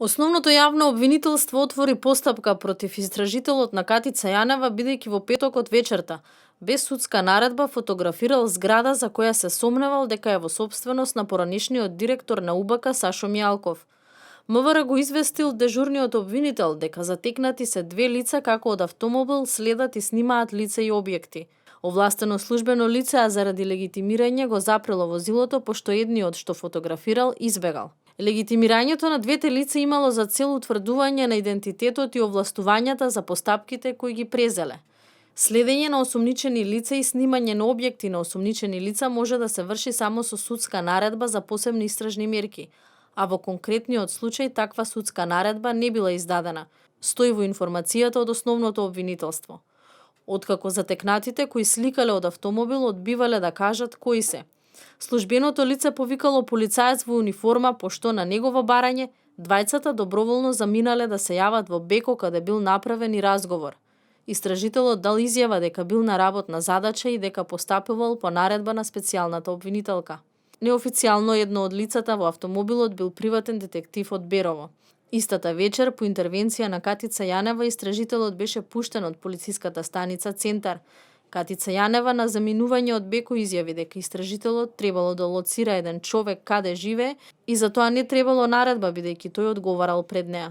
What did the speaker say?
Основното јавно обвинителство отвори постапка против истражителот на Катица Јанева бидејќи во петокот вечерта, без судска наредба, фотографирал зграда за која се сомневал дека е во сопственост на поранешниот директор на УБК Сашо Мијалков. МВР го известил дежурниот обвинител дека затекнати се две лица како од автомобил следат и снимаат лица и објекти. Овластено службено лице, а заради легитимирање го запрело возилото пошто едниот што фотографирал избегал. Легитимирањето на двете лица имало за цел утврдување на идентитетот и овластувањата за постапките кои ги презеле. Следење на осумничени лица и снимање на објекти на осумничени лица може да се врши само со судска наредба за посебни истражни мерки, а во конкретниот случај таква судска наредба не била издадена, стои во информацијата од основното обвинителство. Откако затекнатите кои сликале од автомобил одбивале да кажат кои се. Службеното лице повикало полицаец во униформа пошто на негово барање двајцата доброволно заминале да се јават во Беко каде бил направен и разговор. Истражителот дал изјава дека бил на работна задача и дека постапувал по наредба на специјалната обвинителка. Неофицијално едно од лицата во автомобилот бил приватен детектив од Берово. Истата вечер, по интервенција на Катица Јанева, истражителот беше пуштен од полициската станица Центар. Катица Јанева на заминување од Беко изјави дека истражителот требало да лоцира еден човек каде живее и за тоа не требало наредба бидејќи тој одговарал пред неа.